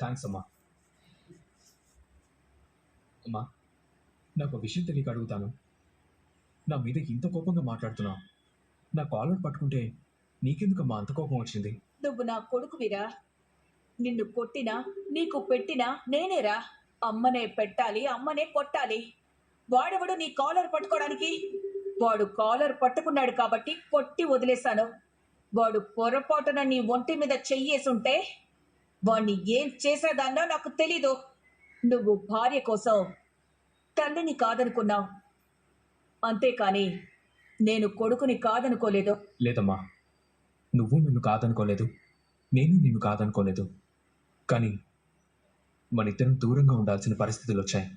Thanks అమ్మా. అమ్మా, నాకు విషయం తెలియక అడుగుతాను. నా మీద ఇంత కోపంగా మాట్లాడుతున్నావు. నా కాలర్ పట్టుకుంటే నీకెందుకమ్మా అంత కోపం వచ్చింది? నువ్వు నా కొడుకువిరా. నిన్ను కొట్టినా నీకు పెట్టినా నేనేరా. అమ్మనే పెట్టాలి, అమ్మనే కొట్టాలి. వాడెవడు నీ కాలర్ పట్టుకోవడానికి? వాడు కాలర్ పట్టుకున్నాడు కాబట్టి కొట్టి వదిలేశాను. వాడు పొరపాటున నీ ఒంటి మీద చెయ్యేసుంటే వాణ్ణి ఏం చేసేదాన్నో నాకు తెలీదు. నువ్వు భార్య కోసం తల్లిని కాదనుకున్నావు, అంతేకాని నేను కొడుకుని కాదనుకోలేదు. లేదమ్మా, నువ్వు నన్ను కాదనుకోలేదు, నేను నిన్ను కాదనుకోలేదు. కానీ మన ఇద్దరం దూరంగా ఉండాల్సిన పరిస్థితులు వచ్చాయి.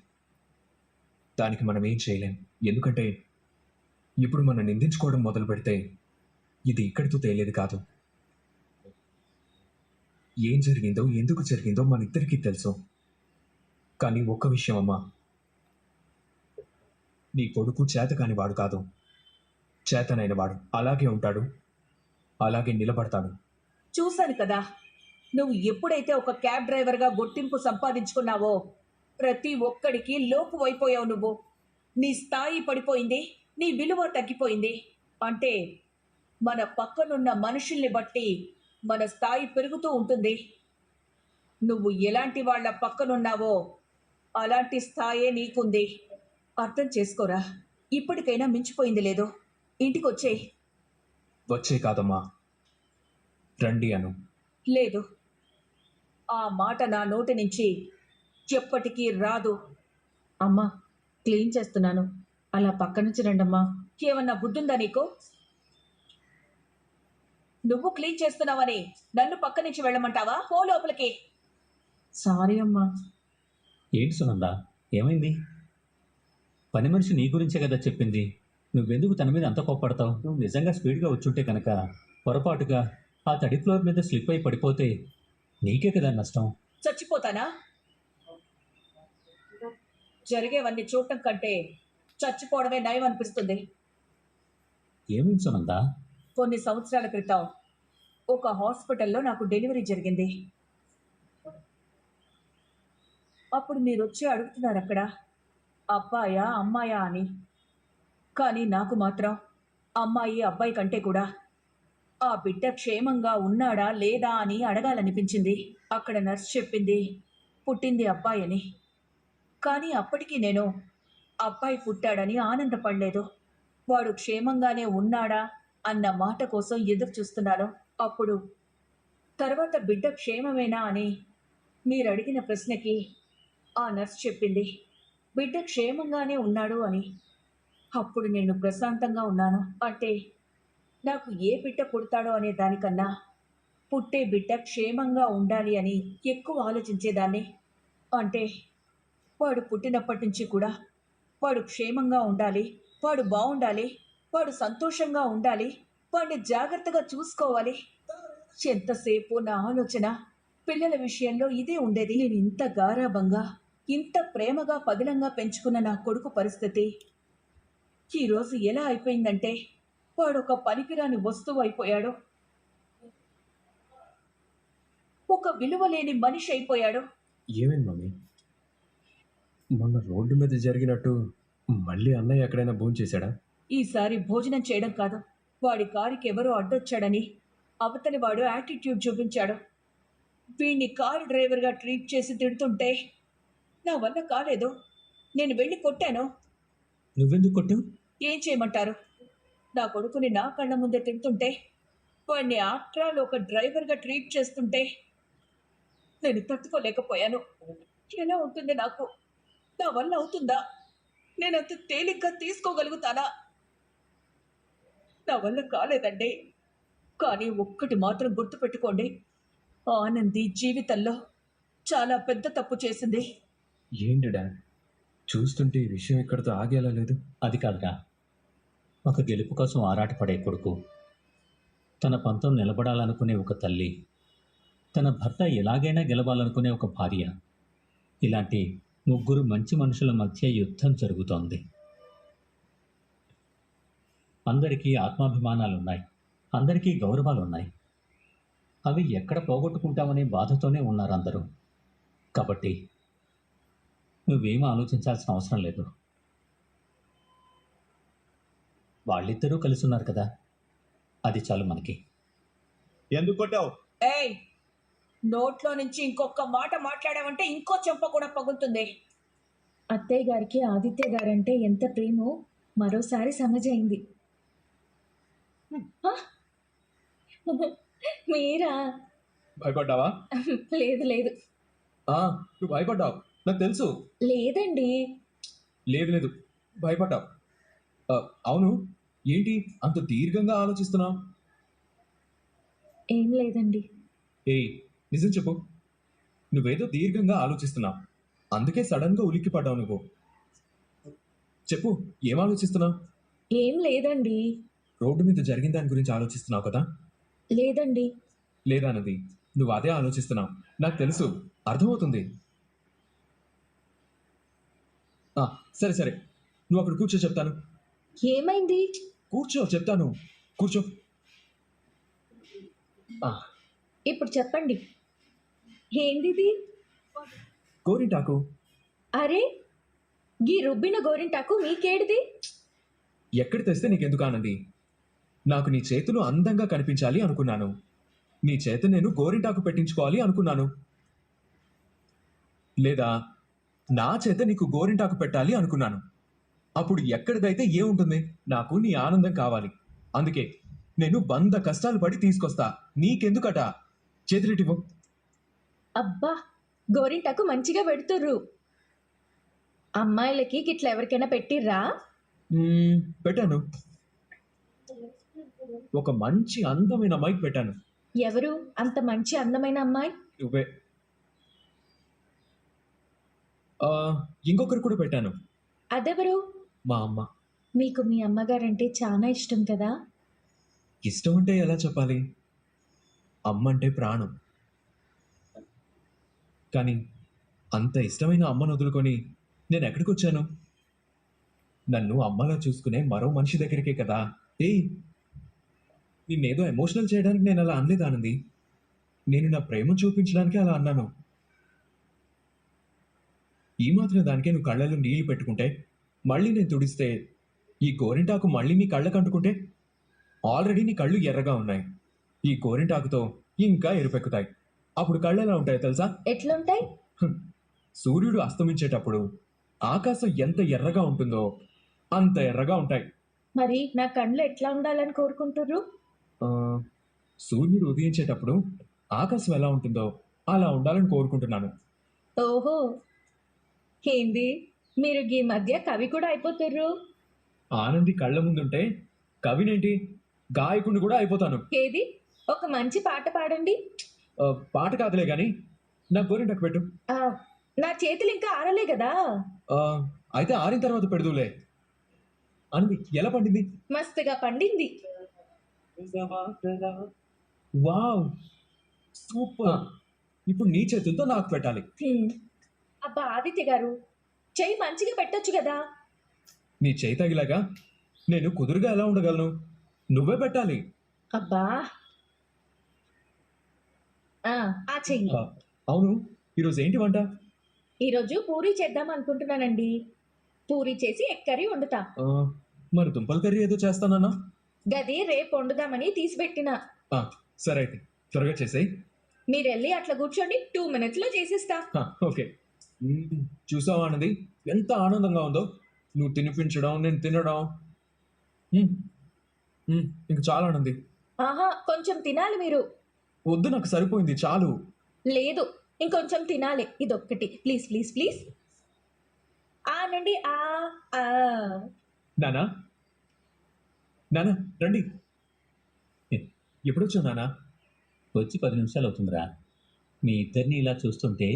దానికి మనం ఏం చేయలేం. ఎందుకంటే ఇప్పుడు మనం నిందించుకోవడం మొదలు పెడితే ఇది ఇక్కడితో తేలేది కాదు. ఏం జరిగిందో ఎందుకు జరిగిందో మన ఇద్దరికీ తెలుసు. కానీ ఒక్క విషయం అమ్మా, నీ కొడుకు చేతకాని వాడు కాదు, చేతనైన వాడు. అలాగే ఉంటాడు, అలాగే నిలబడతాడు. చూశాను కదా, నువ్వు ఎప్పుడైతే ఒక క్యాబ్ డ్రైవర్గా గుర్తింపు సంపాదించుకున్నావో ప్రతి ఒక్కడికి లోపు అయిపోయావు. నువ్వు నీ స్థాయి పడిపోయింది, నీ విలువ తగ్గిపోయింది. అంటే మన పక్కనున్న మనుషుల్ని బట్టి మన స్థాయి పెరుగుతూ ఉంటుంది. నువ్వు ఎలాంటి వాళ్ళ పక్కనున్నావో అలాంటి స్థాయే నీకుంది. అర్థం చేసుకోరా. ఇప్పటికైనా మించిపోయింది లేదు. ఇంటికి వచ్చేయి. వచ్చే కాదమ్మా, రండి అను. లేదు, ఆ మాట నా నోటి నుంచి ఎప్పటికీ రాదు. అమ్మా, క్లీన్ చేస్తున్నాను, అలా పక్క నుంచి రండమ్మా. ఏమన్నా బుద్ధుందా నీకు? నువ్వు క్లీన్ చేస్తున్నావని నన్ను పక్క నుంచి వెళ్ళమంటావా? పో లోపలికి. సారీ అమ్మా. ఏంటి సునంద, ఏమైంది? పని మనిషి నీ గురించే కదా చెప్పింది. నువ్వెందుకు తన మీద అంత కోప్పడతావు? నువ్వు నిజంగా స్పీడ్గా వచ్చుంటే కనుక పొరపాటుగా ఆ తడి ఫ్లోర్ మీద స్లిప్ అయి పడిపోతే నీకే కదా నష్టం. చచ్చిపోతానా? జరిగేవన్నీ చూడటం కంటే చచ్చిపోవడమే నయం అనిపిస్తుంది. ఏమైంది సునంద? కొన్ని సంవత్సరాల క్రితం ఒక హాస్పిటల్లో నాకు డెలివరీ జరిగింది. అప్పుడు మీరు వచ్చి అడుగుతున్నారు అక్కడ అబ్బాయా అమ్మాయా అని. కానీ నాకు మాత్రం అమ్మాయి అబ్బాయి కంటే కూడా ఆ బిడ్డ క్షేమంగా ఉన్నాడా లేదా అని అడగాలనిపించింది. అక్కడ నర్స్ చెప్పింది పుట్టింది అబ్బాయి అని. కానీ అప్పటికి నేను అబ్బాయి పుట్టాడని ఆనందపడలేదు. వాడు క్షేమంగానే ఉన్నాడా అన్న మాట కోసం ఎదురు చూస్తున్నాను. అప్పుడు తర్వాత బిడ్డ క్షేమమేనా అని మీరు అడిగిన ప్రశ్నకి ఆ నర్స్ చెప్పింది బిడ్డ క్షేమంగానే ఉన్నాడు అని. అప్పుడు నేను ప్రశాంతంగా ఉన్నాను. అంటే నాకు ఏ బిడ్డ పుడతాడో అనే దానికన్నా పుట్టే బిడ్డ క్షేమంగా ఉండాలి అని ఎక్కువ ఆలోచించేదాన్ని. అంటే వాడు పుట్టినప్పటి నుంచి కూడా వాడు క్షేమంగా ఉండాలి, వాడు బాగుండాలి, వాడు సంతోషంగా ఉండాలి, వాడిని జాగ్రత్తగా చూసుకోవాలి. ఎంతసేపు నా ఆలోచన పిల్లల విషయంలో ఇదే ఉండేది. నేను ఇంత గారాబంగా ఇంత ప్రేమగా పదిలంగా పెంచుకున్న నా కొడుకు పరిస్థితి ఈరోజు ఎలా అయిపోయిందంటే వాడు ఒక పనికిరాని వస్తువు అయిపోయాడు, ఒక విలువ లేని మనిషి అయిపోయాడు. ఏమైంది మమ్మీ? మొన్న రోడ్డు మీద జరిగినట్టు మళ్ళీ అన్నయ్య ఎక్కడైనా భోంచేశాడా? ఈసారి భోజనం చేయడం కాదు, వాడి కారుకి ఎవరో అడ్డొచ్చాడని అవతలి వాడు యాటిట్యూడ్ చూపించాడు. వీడిని కారు డ్రైవర్గా ట్రీట్ చేసి తిడుతుంటే నా వల్ల కాలేదు. నేను వెళ్ళి కొట్టాను. నువ్వెందుకు కొట్టావు? ఏం చేయమంటారు? నా కొడుకుని నా కళ్ళ ముందే తిడుతుంటే, వాడిని ఆఫ్టర్ ఆల్ ఒక డ్రైవర్గా ట్రీట్ చేస్తుంటే నేను తట్టుకోలేకపోయాను. ఎలా ఉంటుంది నాకు? నా వల్ల అవుతుందా? నేనంత తేలిగ్గా తీసుకోగలుగుతానా? నా వల్ల కాలేదండి. కానీ ఒక్కటి మాత్రం గుర్తుపెట్టుకోండి, ఆనంది జీవితంలో చాలా పెద్ద తప్పు చేసింది. ఏంటి డాడ్, చూస్తుంటే ఈ విషయం ఇక్కడితో ఆగేలా లేదు. అది కాదురా, ఒక గెలుపు కోసం ఆరాటపడే కొడుకు, తన పంతం నిలబడాలనుకునే ఒక తల్లి, తన భర్త ఎలాగైనా గెలవాలనుకునే ఒక భార్య, ఇలాంటి ముగ్గురు మంచి మనుషుల మధ్య యుద్ధం జరుగుతోంది. అందరికీ ఆత్మాభిమానాలున్నాయి, అందరికీ గౌరవాలున్నాయి. అవి ఎక్కడ పోగొట్టుకుంటామనే బాధతోనే ఉన్నారు అందరూ. కాబట్టి నువ్వేం ఆలోచించాల్సిన అవసరం లేదు. వాళ్ళిద్దరూ కలిసి ఉన్నారు కదా, అది చాలు మనకి. ఎందుకు కొట్టావు? ఏయ్, నోట్లో నుంచి ఇంకొక మాట మాట్లాడావంటే ఇంకో చెంప కూడా పగులుతుంది. అత్తయ్య గారికి ఆదిత్య గారంటే ఎంత ప్రేమో మరోసారి సమజైంది. హ? మీరా? భయపడ్డావా? లేదు లేదు నువ్వు భయపడ్డావు, నాకు తెలుసు. లేదండి. లేదు లేదు, భయపడ్డావు. అవును, ఏంటి అంత దీర్ఘంగా ఆలోచిస్తున్నావు? ఏం లేదండి. ఏయ్, నిజం చెప్పు. నువ్వేదో దీర్ఘంగా ఆలోచిస్తున్నావు, అందుకే సడన్గా ఉలిక్కి పడ్డావు నువ్వు. చెప్పు, ఏం ఆలోచిస్తున్నావు? ఏం లేదండి. రోడ్డు మీద జరిగిన దాని గురించి ఆలోచిస్తున్నావు కదా? లేదండి. లేదన్నది, నువ్వు అదే ఆలోచిస్తున్నావు, నాకు తెలుసు, అర్థమవుతుంది. సరే సరే, నువ్వు అక్కడ కూర్చో, చెప్తాను. ఏమైంది? కూర్చో, చెప్తాను, కూర్చో. ఇప్పుడు చెప్పండి. ఏందిది? గోరింటాకు. అరే, గీ రుబ్బిన గోరింటాకు మీకేడిది? ఎక్కడ తెస్తే నీకెందుకు ఆనంది? నాకు నీ చేతులు అందంగా కనిపించాలి అనుకున్నాను. నీ చేత నేను గోరింటాకు పెట్టించుకోవాలి అనుకున్నాను. లేదా నా చేత నీకు గోరింటాకు పెట్టాలి అనుకున్నాను. అప్పుడు ఎక్కడిదైతే ఏముంటుంది? నాకు నీ ఆనందం కావాలి. అందుకే నేను 100 కష్టాలు పడి తీసుకొస్తా. నీకెందుకట? చేతులిటివ్వు. అబ్బా, గోరింటాకు మంచిగా పెడుతుర్రు. అమ్మాయిలకి గిట్ల ఎవరికైనా పెట్టిర్రా? పెట్టాను. ఒక మంచి అందమైన అమ్మాయికి పెట్టాను. ఎవరు అంత మంచి అందమైన అమ్మాయి? నువ్వే. ఇంకొకరు కూడా పెట్టాను. అదెవరు? మా అమ్మ. మీకు మీ అమ్మగారంటే చాలా ఇష్టం కదా? ఇష్టం అంటే ఎలా చెప్పాలి? అమ్మ అంటే ప్రాణం. కానీ అంత ఇష్టమైన అమ్మను వదులుకొని నేను ఎక్కడికి వచ్చాను? నన్ను అమ్మలా చూసుకునే మరో మనిషి దగ్గరికే కదా. ఏయ్, నిన్నేదో ఎమోషనల్ చేయడానికి నేను అలా అనలేదు ఆనంది. నేను నా ప్రేమ చూపించడానికి అలా అన్నాను. ఈ మాత్రం దానికే నువ్వు కళ్ళలో నీళ్లు పెట్టుకుంటే, మళ్ళీ నేను తుడిస్తే ఈ గోరింటాకు మళ్ళీ నీ కళ్ళకు అంటుకుంటే, ఆల్రెడీ నీ కళ్ళు ఎర్రగా ఉన్నాయి. ఈ గోరింటాకుతో ఇంకా ఎరుపెక్కుతాయి. అప్పుడు కళ్ళు ఎలా ఉంటాయో తెలుసా? ఎట్లుంటాయి? సూర్యుడు అస్తమించేటప్పుడు ఆకాశం ఎంత ఎర్రగా ఉంటుందో అంత ఎర్రగా ఉంటాయి. మరి నా కళ్ళు ఎట్లా ఉండాలని కోరుకుంటుర్రు? సూర్యుడు ఉదయించేటప్పుడు ఆకాశం ఎలా ఉంటుందో అలా ఉండాలని కోరుకుంటున్నాను. ఓహో, ఏంది మీరు ఈ మధ్య కవి కూడా అయిపోతుర్రు? ఆనంది కళ్ళ ముందుంటే కవినేంటి, గాయకుడిని కూడా అయిపోతాను. ఏది? ఒక మంచి పాట పాడండి. పాట కాదులే గాని నా గోరింటాకు పెట్టు. నా చేతులు ఇంకా ఆరలే కదా. అయితే ఆరిన తర్వాత పెడదులే. ఆనంది ఎలా పండింది? మస్తుగా పండింది. Wow, super. ఇప్పుడు నీ చేతులతో నాకు పెట్టాలి. అబ్బా ఆదిత్య గారు, చెయ్యి మంచిగా పెట్టొచ్చు కదా. నీ చేయి తగిలాగా నేను కుదురుగా ఎలా ఉండగలను? నువ్వే పెట్టాలి. అబ్బా, ఆ చెయ్యి. అవును, ఈరోజు ఏంటి వంట? ఈరోజు పూరీ చేద్దాం అనుకుంటున్నానండి. పూరీ చేసి ఎగ్ కర్రీ వండుతా. మరి దుంపల కర్రీ ఏదో చేస్తానన్నా? గది రేపు వండుదామని తీసిపెట్టిన. సరే అయితే త్వరగా చేసేయి. మీరు వెళ్ళి అట్లా కూర్చోండి, 2 minutes లో చేసిస్తా. ఓకే. చూసావా ఆనంది, ఎంత ఆనందంగా ఉందో? నువ్వు తినిపించడం, నేను తినడం. ఇంక చాలా ఆనంది. ఆహా, కొంచెం తినాలి మీరు. వద్దు, నాకు సరిపోయింది, చాలు. లేదు, ఇంకొంచెం తినాలి. ఇదొక్కటి ప్లీజ్ ప్లీజ్ ప్లీజ్. ఆనండి. నానా, నానా రండి. ఎప్పుడొచ్చావు నానా? వచ్చి 10 నిమిషాలు అవుతుందిరా. మీ ఇద్దరిని ఇలా చూస్తుంటే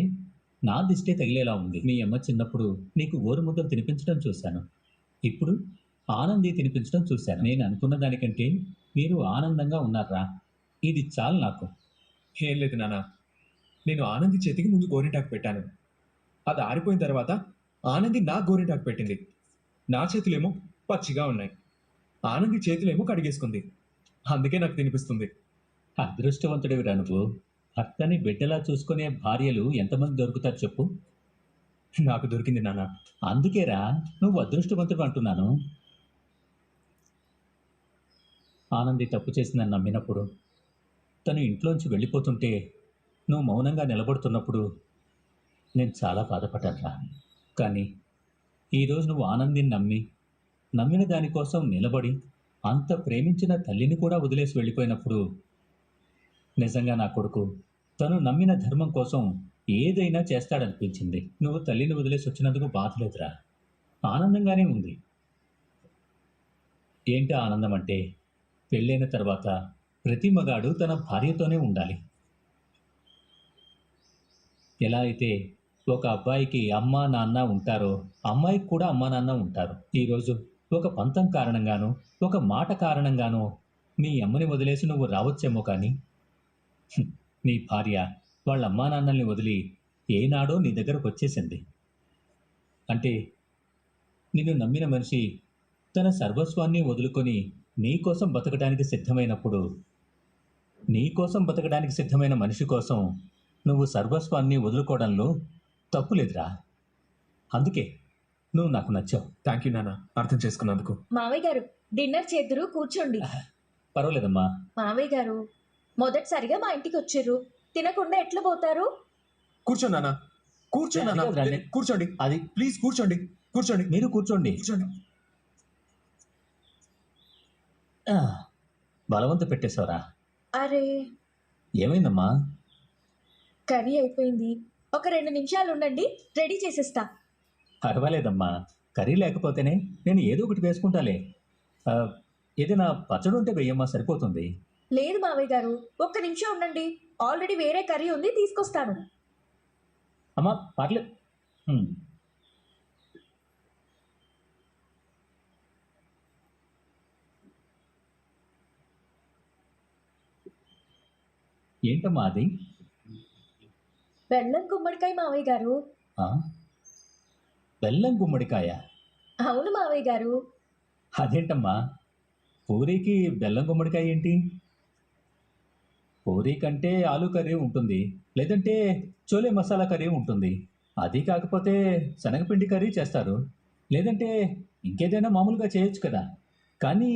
నా దిష్టే తగిలేలా ఉంది. మీ అమ్మ చిన్నప్పుడు నీకు గోరుముద్దలు తినిపించడం చూశాను, ఇప్పుడు ఆనంది తినిపించడం చూశాను. నేను అనుకున్న దానికంటే మీరు ఆనందంగా ఉన్నారా? ఇది చాలు నాకు. ఏం లేదు నానా, నేను ఆనంది చేతికి ముందు గోరింటాకు పెట్టాను. అది ఆరిపోయిన తర్వాత ఆనంది నా గోరింటాకు పెట్టింది. నా చేతులేమో పచ్చిగా ఉన్నాయి, ఆనంది చేతులేమో కడిగేసుకుంది. అందుకే నాకు తినిపిస్తుంది. అదృష్టవంతుడివిరా నువ్వు. భర్తని బిడ్డలా చూసుకునే భార్యలు ఎంతమంది దొరుకుతారు చెప్పు? నాకు దొరికింది నాన్న. అందుకేరా నువ్వు అదృష్టవంతుడు అంటున్నాను. ఆనంది తప్పు చేసిందని నమ్మినప్పుడు, తను ఇంట్లోంచి వెళ్ళిపోతుంటే నువ్వు మౌనంగా నిలబడుతున్నప్పుడు నేను చాలా బాధపడ్డానురా. కానీ ఈరోజు నువ్వు ఆనందిని నమ్మిన దానికోసం నిలబడి అంత ప్రేమించిన తల్లిని కూడా వదిలేసి వెళ్ళిపోయినప్పుడు నిజంగా నా కొడుకు తను నమ్మిన ధర్మం కోసం ఏదైనా చేస్తాడనిపించింది. నువ్వు తల్లిని వదిలేసి వచ్చినందుకు బాధ లేదురా, ఆనందంగానే ఉంది. ఏంటి ఆనందం అంటే, పెళ్ళైన తర్వాత ప్రతి మగాడు తన భార్యతోనే ఉండాలి. ఎలా అయితే ఒక అబ్బాయికి అమ్మా నాన్న ఉంటారో అమ్మాయికి కూడా అమ్మా నాన్న ఉంటారు. ఈరోజు ఒక పంతం కారణంగానో ఒక మాట కారణంగానో మీ అమ్మని వదిలేసి నువ్వు రావచ్చేమో కానీ నీ భార్య వాళ్ళ అమ్మా నాన్నల్ని వదిలి ఏనాడో నీ దగ్గరకు వచ్చేసింది. అంటే నిన్ను నమ్మిన మనిషి తన సర్వస్వాన్ని వదులుకొని నీకోసం బతకడానికి సిద్ధమైనప్పుడు, నీకోసం బతకడానికి సిద్ధమైన మనిషి కోసం నువ్వు సర్వస్వాన్ని వదులుకోవడంలో తప్పు లేదురా. అందుకే నువ్వు నాకు నచ్చావు. థ్యాంక్ యూ నాన్న, అర్థం చేసుకున్నందుకు. మావయ్య గారు, డిన్నర్ చేద్దురు, కూర్చోండి. పర్వాలేదమ్మా. మావయ్య గారు, మొదటిసారిగా మా ఇంటికి వచ్చారు, తినకుండా ఎట్లా పోతారు? కూర్చో నాన్న, కూర్చో నాన్న. అది కాదు, కూర్చోండి, అది ప్లీజ్ కూర్చోండి. కూర్చోండి, మీరు కూర్చోండి. కూర్చోండి. ఆ, బలవంత పెట్టేశావురా. అరే, ఏమైందమ్మా? కర్రీ అయిపోయింది, ఒక 2 నిమిషాలు ఉండండి, రెడీ చేసేస్తా. పర్వాలేదమ్మా, కర్రీ లేకపోతేనే నేను ఏదో ఒకటి వేసుకుంటాలే. ఆ, ఏదైనా పచ్చడి ఉంటే వెయ్యమ్మా, సరిపోతుంది. లేదు మావయ్య గారు, ఒక్క నిమిషం ఉండండి, ఆల్రెడీ వేరే కర్రీ ఉంది, తీసుకొస్తాను. అమ్మా పర్లేదు. ఏంటమ్మా అది? బెల్లం గుమ్మడికాయ మావయ్య గారు. ఆ? బెల్లం గుమ్మడికాయ? అవును మావయ్య గారు. అదేంటమ్మా, పూరీకి బెల్లం గుమ్మడికాయ ఏంటి? పూరీ కంటే ఆలు కర్రీ ఉంటుంది, లేదంటే చోలే మసాలా కర్రీ ఉంటుంది. అది కాకపోతే శనగపిండి కర్రీ చేస్తారు, లేదంటే ఇంకేదైనా మామూలుగా చేయొచ్చు కదా. కానీ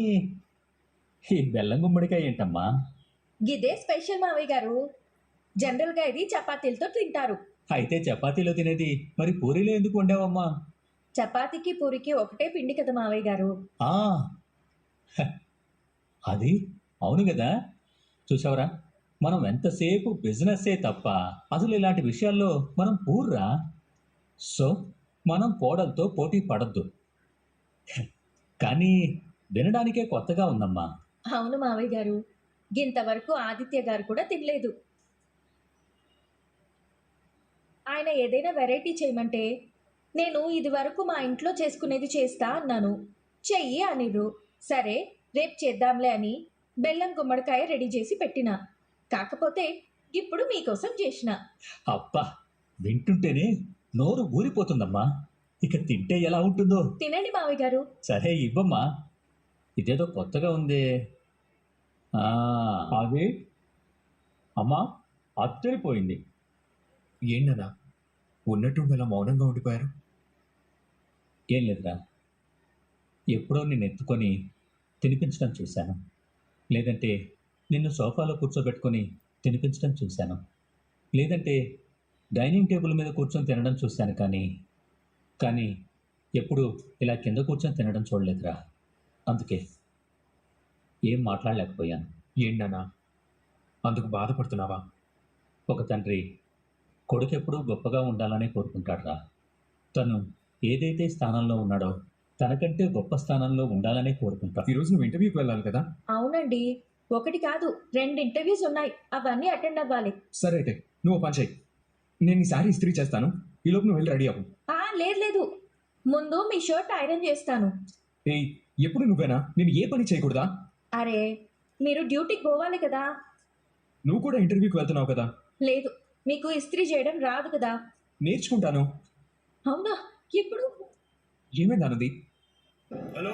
ఈ బెల్లం గుమ్మడికాయ ఏంటమ్మా? గిదే స్పెషల్ మావయ్య గారు, జనరల్గా ఇది చపాతీలతో తింటారు. అయితే చపాతీలో తినేది మరి పూరీలో ఎందుకు వండావమ్మా? చపాతీకి పూరికి ఒకటే పిండి కదా మావయ్య గారు. ఆ, హ, అది అవును కదా. చూసావరా, మనం ఎంతసేపు బిజినెస్సే తప్ప అసలు ఇలాంటి విషయాల్లో మనం పూర్రా. సో మనం పోవడంతో పోటీ పడద్దు. కానీ వినడానికే కొత్తగా ఉందమ్మా. అవును మావయ్య గారు, గింతవరకు ఆదిత్య గారు కూడా తినలేదు. ఆయన ఏదైనా వెరైటీ చేయమంటే నేను ఇది వరకు మా ఇంట్లో చేసుకునేది చేస్తా అన్నాను, చెయ్యి అనిరు. సరే రేపు చేద్దాంలే అని బెల్లం గుమ్మడికాయ రెడీ చేసి పెట్టిన. కాకపోతే ఇప్పుడు మీకోసం చేసిన. అబ్బా, వింటుంటేనే నోరు ఊరిపోతుందమ్మా. ఇక తింటే ఎలా ఉంటుందో. తినండి మావయ్య గారు. సరే ఇవ్వమ్మా, ఇదేదో కొత్తగా ఉంది. అది అమ్మా అత్తరిపోయింది. ఏంటన్నా ఉన్నట్టుండి అలా మౌనంగా ఉండిపోయారు? ఏం లేదురా, ఎప్పుడో నిన్ను ఎత్తుకొని తినిపించడం చూశాను, లేదంటే నిన్ను సోఫాలో కూర్చోబెట్టుకొని తినిపించడం చూశాను, లేదంటే డైనింగ్ టేబుల్ మీద కూర్చొని తినడం చూశాను. కానీ ఎప్పుడు ఇలా కింద కూర్చొని తినడం చూడలేదురా. అందుకే ఏం మాట్లాడలేకపోయాను. ఏంటన్నా అందుకు బాధపడుతున్నావా? ఒక తండ్రి కొడుకు ఎప్పుడూ గొప్పగా ఉండాలని కోరుకుంటాడురా. తను ఏదైతే స్థానంలో ఉన్నాడో తనకంటే గొప్ప స్థానంలో ఉండాలనే కోరుకుంటాడు. ఈరోజు నువ్వు ఇంటర్వ్యూకి వెళ్ళాలి కదా? అవునండి, 1 కాదు 2 ఇంటర్వ్యూస్ ఉన్నాయి, అవన్నీ అటెండ్ అవ్వాలి. సరే అయితే నువ్వు పని చేయి, నేను ఈ శారీ ఇస్త్రీ చేస్తాను, ఈ లోపు నువ్వు వెళ్ళి రెడీ అవ్వు. లేదు, ముందు మీ షర్ట్ ఐరన్ చేస్తాను. ఏయ్, ఎప్పుడు నువ్వేనా? నేను ఏ పని చేయకూడదా? అరే, మీరు డ్యూటీకి పోవాలి కదా. నువ్వు కూడా ఇంటర్వ్యూకి వెళ్తున్నావు కదా? లేదు, మీకు ఇస్త్రీ చేయడం రాదు కదా. నేర్చుకుంటాను. అవునా? ఇప్పుడు ఏమైంది ఆనంది? హలో